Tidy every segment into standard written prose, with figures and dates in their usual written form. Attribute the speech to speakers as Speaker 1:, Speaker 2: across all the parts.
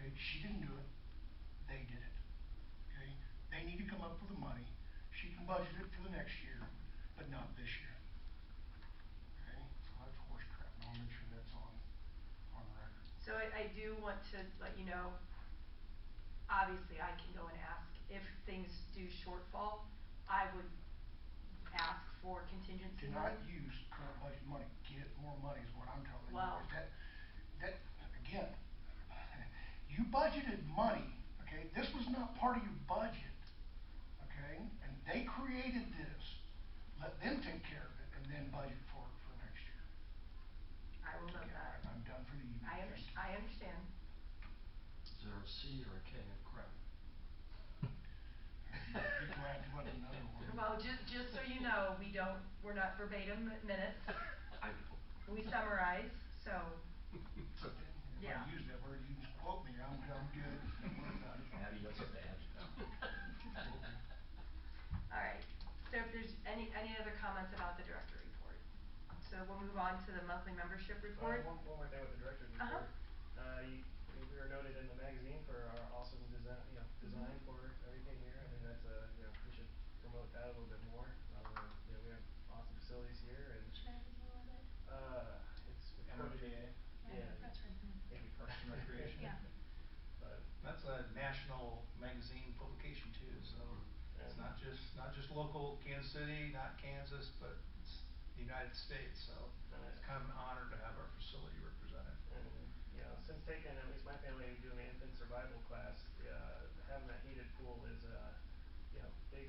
Speaker 1: Okay, she didn't do it. They did it. Okay, they need to come up with the money. She can budget it for the next year, but not this year. Okay, so that's horse crap. And I'll make sure that's on record.
Speaker 2: So I do want to let you know, obviously I can go and ask if things do shortfall, I would ask for contingency
Speaker 1: Do
Speaker 2: money.
Speaker 1: not use current budget money. Get more money is what I'm telling you.
Speaker 2: Well,
Speaker 1: That again, you budgeted money, okay? This was not part of your budget, okay? And they created this. Let them take care of it and then budget for next year.
Speaker 2: I will note
Speaker 1: Okay,
Speaker 2: that.
Speaker 1: I'm done for the evening.
Speaker 2: I understand.
Speaker 3: Is there a C or a K of crap?
Speaker 1: Be glad to let me know.
Speaker 2: Well, just so you know, we're not verbatim minutes.
Speaker 3: I know.
Speaker 2: We summarize, so.
Speaker 3: It's okay.
Speaker 1: If
Speaker 2: Yeah.
Speaker 1: I use that word, you just quote me. I'm good.
Speaker 3: Abby, that's a badge.
Speaker 2: All right. So if there's any other comments about the director report, so we'll move on to the monthly membership report.
Speaker 4: One more thing with the director's report. We were noted in the magazine for our awesome design for everything here. I think that's we should promote that a little bit more. We have awesome facilities here, and
Speaker 5: which magazine was it?
Speaker 4: It's
Speaker 6: MRTA.
Speaker 4: Yeah,
Speaker 5: that's right.
Speaker 4: thank you.
Speaker 6: Parks and Recreation.
Speaker 5: Yeah.
Speaker 4: But
Speaker 6: That's a national magazine publication too, so it's not just local Kansas City, not Kansas, but it's the United States, so it's kind of an honor to have our facility represented.
Speaker 4: And since taking at least my family doing the infant survival class, having that heated pool is big.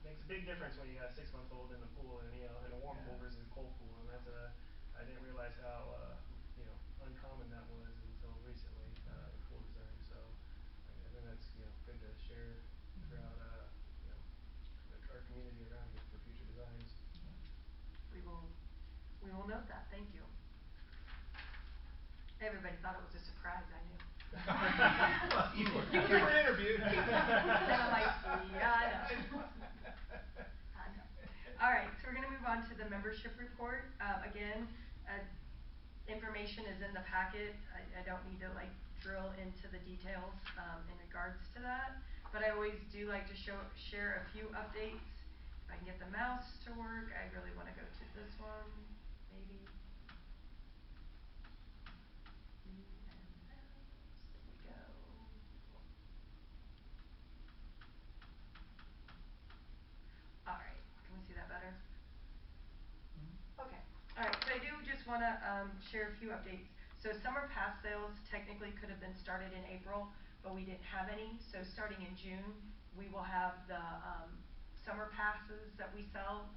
Speaker 4: Makes a big difference when you got a 6-month-old in the pool and in a warm pool versus a cold pool, and that's I didn't realize how uncommon that was until recently in pool design. So I think that's good to share throughout our community around here for future designs.
Speaker 2: We will note that. Thank you. Everybody thought it was a surprise, I knew.
Speaker 6: You were interviewed.
Speaker 2: I'm like, yeah, I know. All right, so we're going to move on to the membership report. Again, information is in the packet. I don't need to drill into the details in regards to that, but I always do like to share a few updates. If I can get the mouse to work, I really want to go to this one, maybe. There we go. All right, can we see that better? Okay. All right, so I do just want to share a few updates. So summer pass sales technically could have been started in April, but we didn't have any. So starting in June, we will have the summer passes that we sell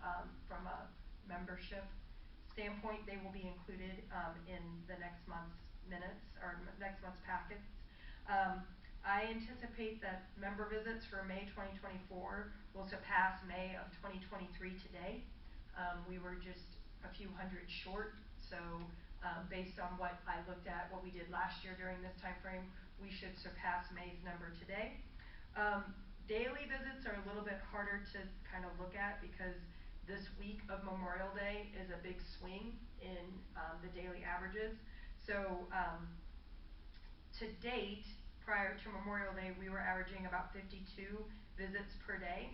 Speaker 2: from a membership standpoint. They will be included in the next month's minutes or next month's packets. I anticipate that member visits for May 2024 will surpass May of 2023 today. We were just a few hundred short, so based on what I looked at, what we did last year during this time frame, we should surpass May's number today. Daily visits are a little bit harder to kind of look at because this week of Memorial Day is a big swing in the daily averages. So to date, prior to Memorial Day, we were averaging about 52 visits per day.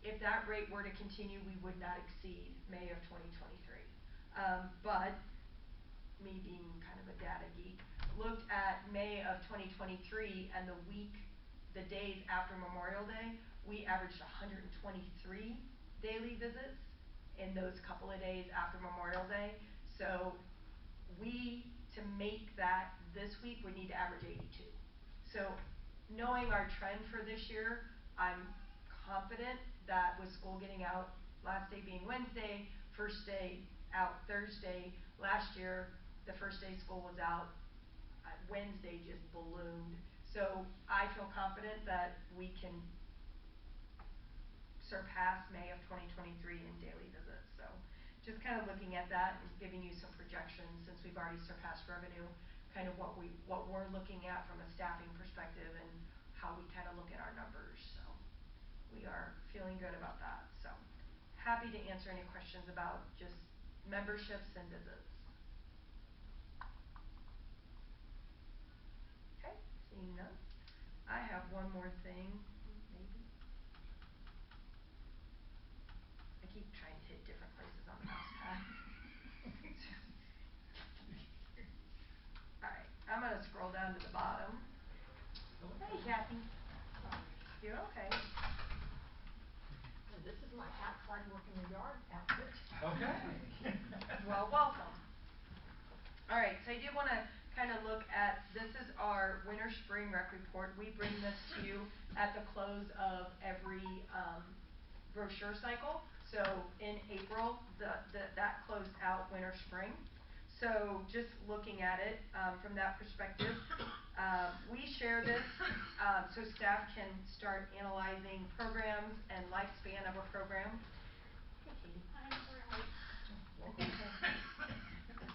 Speaker 2: If that rate were to continue, we would not exceed May of 2023. But me being kind of a data geek, looked at May of 2023 and the days after Memorial Day, we averaged 123 daily visits in those couple of days after Memorial Day. So to make that this week, we need to average 82. So knowing our trend for this year, I'm confident that with school getting out, last day being Wednesday, first day out Thursday, last year the first day school was out, Wednesday just ballooned. So I feel confident that we can surpass May of 2023 in daily visits. So just kind of looking at that and giving you some projections since we've already surpassed revenue, kind of what we're looking at from a staffing perspective and how we kind of look at our numbers. So we are feeling good about that. So happy to answer any questions about just memberships and visits. Okay, Seeing none. I have one more thing, maybe. I keep trying to hit different places on the mouse pad. Alright, I'm gonna scroll down to the bottom. Hey, Kathy. You okay?
Speaker 5: And this is my outside work in the yard outfit.
Speaker 6: Okay.
Speaker 2: Well, welcome. Alright, so I do wanna kinda look at, this is our winter spring rec report. We bring this to you at the close of every brochure cycle. So in April, that closed out winter spring. So just looking at it from that perspective, we share this so staff can start analyzing programs and lifespan of a program. Hey, Katie.
Speaker 5: I'm sorry.
Speaker 2: Welcome.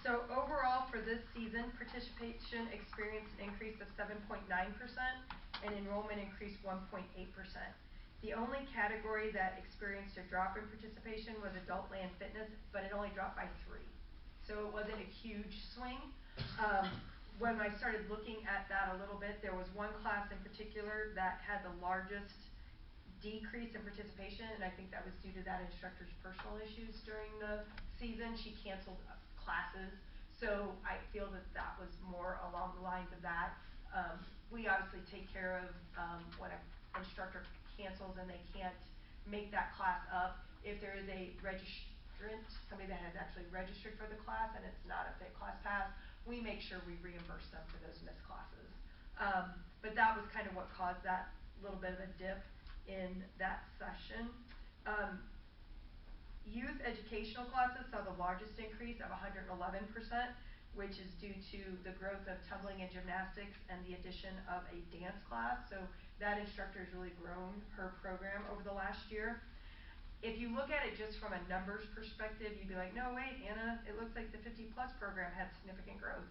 Speaker 2: So overall for this season, participation experienced an increase of 7.9% and enrollment increased 1.8%. The only category that experienced a drop in participation was adult land fitness, but it only dropped by 3. So it wasn't a huge swing. When I started looking at that a little bit, there was one class in particular that had the largest decrease in participation, and I think that was due to that instructor's personal issues during the season. She canceled classes, so I feel that that was more along the lines of that. We obviously take care of when an instructor cancels and they can't make that class up. If there is a registrant, somebody that has actually registered for the class and it's not a fit class pass, we make sure we reimburse them for those missed classes. But that was kind of what caused that little bit of a dip in that session. Youth educational classes saw the largest increase of 111%, which is due to the growth of tumbling and gymnastics and the addition of a dance class. So that instructor has really grown her program over the last year. If you look at it just from a numbers perspective, you'd be like, no, wait, Anna, it looks like the 50+ program had significant growth.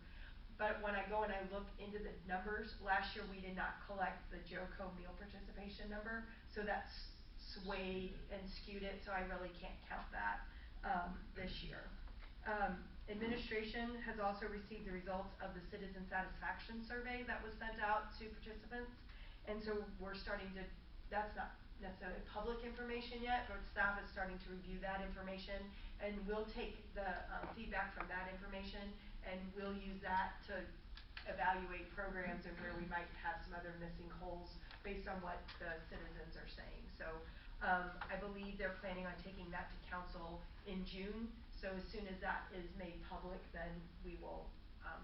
Speaker 2: But when I go and I look into the numbers, last year we did not collect the JOCO meal participation number, so that's swayed and skewed it, so I really can't count that this year. Administration has also received the results of the citizen satisfaction survey that was sent out to participants, and so we're starting to, that's not necessarily public information yet, but staff is starting to review that information, and we'll take the feedback from that information and we'll use that to evaluate programs and where we might have some other missing holes based on what the citizens are saying. So I believe they're planning on taking that to council in June, so as soon as that is made public, then we will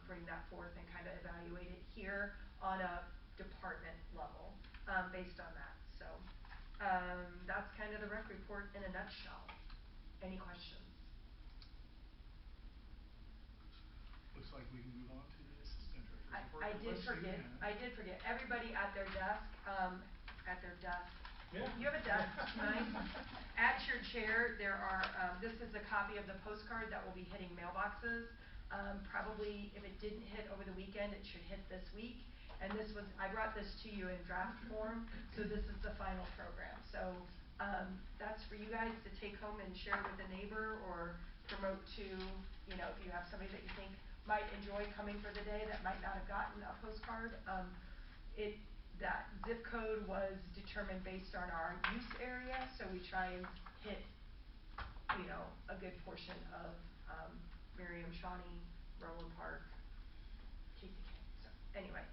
Speaker 2: bring that forth and kind of evaluate it here on a department level based on that. So that's kind of the rec report in a nutshell. Any questions?
Speaker 7: Looks like we can move on to the assistant director's report.
Speaker 2: I did forget. Everybody at their desk,
Speaker 6: Yeah.
Speaker 2: You have a desk tonight. At your chair, there are, this is a copy of the postcard that will be hitting mailboxes. Probably if it didn't hit over the weekend, it should hit this week. And this was, I brought this to you in draft form, so this is the final program. So that's for you guys to take home and share with a neighbor or promote to, you know, if you have somebody that you think might enjoy coming for the day that might not have gotten a postcard. That zip code was determined based on our use area, so we try and hit, you know, a good portion of Merriam, Shawnee, Roland Park, KCK. So anyway.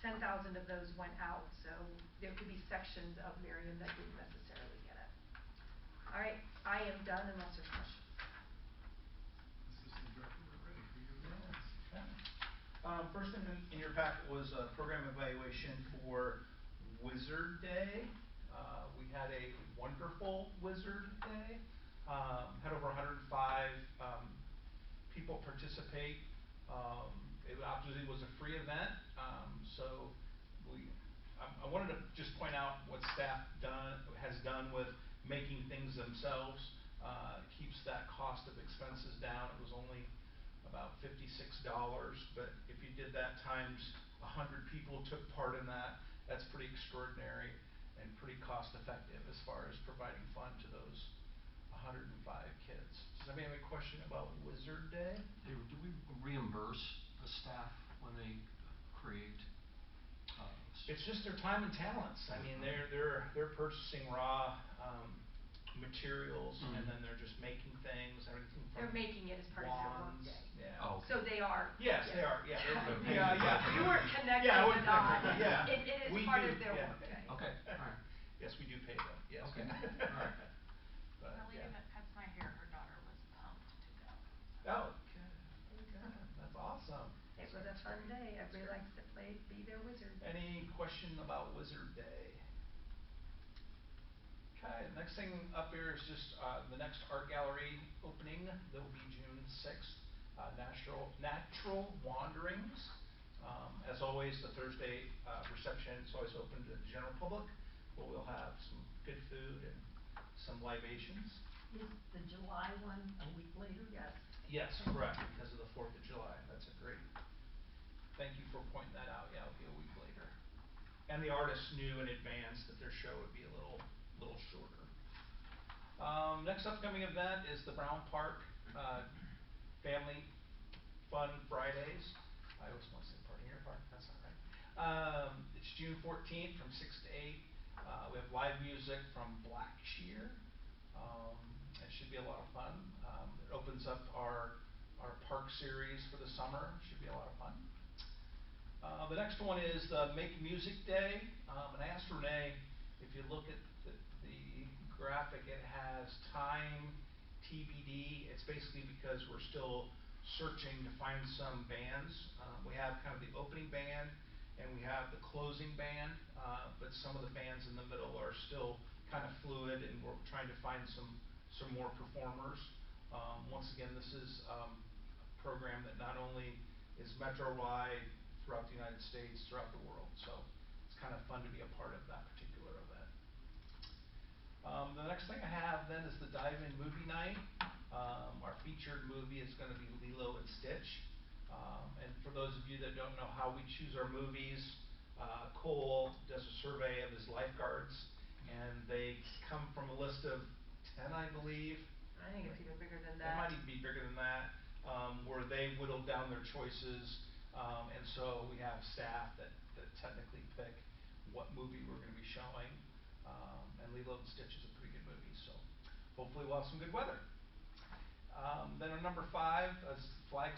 Speaker 2: 10,000 of those went out, so there could be sections of Merriam that didn't necessarily get it. All right, I am done unless there's questions.
Speaker 7: Assistant director, we're ready for your report.
Speaker 6: Okay. First in your packet was a program evaluation for Wizard Day. We had a wonderful Wizard Day. Had over 105 people participate. It obviously was a free event, so I wanted to just point out what staff has done with making things themselves. Keeps that cost of expenses down. It was only about $56, but if you did that times 100 people took part in that, that's pretty extraordinary and pretty cost effective as far as providing fun to those 105 kids. Does anybody have a question about Wizard Day?
Speaker 3: Do we reimburse the staff when they create
Speaker 6: It's just their time and talents. I mean, they're purchasing raw, materials, and then they're just making things, everything from
Speaker 2: They're making it as part of their
Speaker 6: wands,
Speaker 2: workday.
Speaker 6: yeah.
Speaker 3: Oh.
Speaker 2: So they are.
Speaker 6: Yes, they are, yeah.
Speaker 3: Okay.
Speaker 6: Yeah, yeah.
Speaker 2: You weren't connecting
Speaker 6: Yeah, I
Speaker 2: the
Speaker 6: wasn't
Speaker 2: dots.
Speaker 6: connecting, yeah.
Speaker 2: It is
Speaker 6: We
Speaker 2: part
Speaker 6: do,
Speaker 2: of their
Speaker 6: yeah.
Speaker 2: workday.
Speaker 3: Okay, alright.
Speaker 6: Yes, we do pay them, yes.
Speaker 3: Okay, alright.
Speaker 6: But,
Speaker 8: The lady
Speaker 6: yeah.
Speaker 8: that cuts my hair, her daughter was pumped to go.
Speaker 6: Oh, good, good, that's awesome.
Speaker 2: It was a fun day. Everybody likes to be their wizard.
Speaker 6: Any question about Wizard Day? Okay, the next thing up here is just, the next art gallery opening, that will be June 6th, Natural Wanderings. As always, the Thursday, reception is always open to the general public, but we'll have some good food and some libations.
Speaker 5: Is the July one a week later?
Speaker 2: Yes.
Speaker 6: Yes, correct, because of the 4th of July, that's a great, thank you for pointing that out, yeah, it'll be a week later. And the artists knew in advance that their show would be a little shorter. Next upcoming event is the Brown Park, Family Fun Fridays. I always want to say party in your park, that's not right. It's June 14th from 6 to 8. We have live music from Black Shear. It should be a lot of fun. It opens up our park series for the summer. Should be a lot of fun. The next one is the Make Music Day. And I asked Renee, if you look at the graphic, it has time TBD. It's basically because we're still searching to find some bands. We have kind of the opening band and we have the closing band, but some of the bands in the middle are still kind of fluid, and we're trying to find some more performers. Once again, this is a program that not only is metro-wide throughout the United States, throughout the world, so it's kind of fun to be a part of that particular event. The next thing I have then is the Dive-In Movie Night. Our featured movie is going to be Lilo and Stitch. And for those of you that don't know how we choose our movies, Cole does a survey of his lifeguards, and they come from a list of 10, I believe.
Speaker 2: I think it's even bigger than
Speaker 6: It
Speaker 2: that.
Speaker 6: might even be bigger than that, where they whittled down their choices. And so we have staff that technically pick what movie we're going to be showing. And Lilo and Stitch is a pretty good movie, so hopefully we'll have some good weather. Then on number 5 is Flag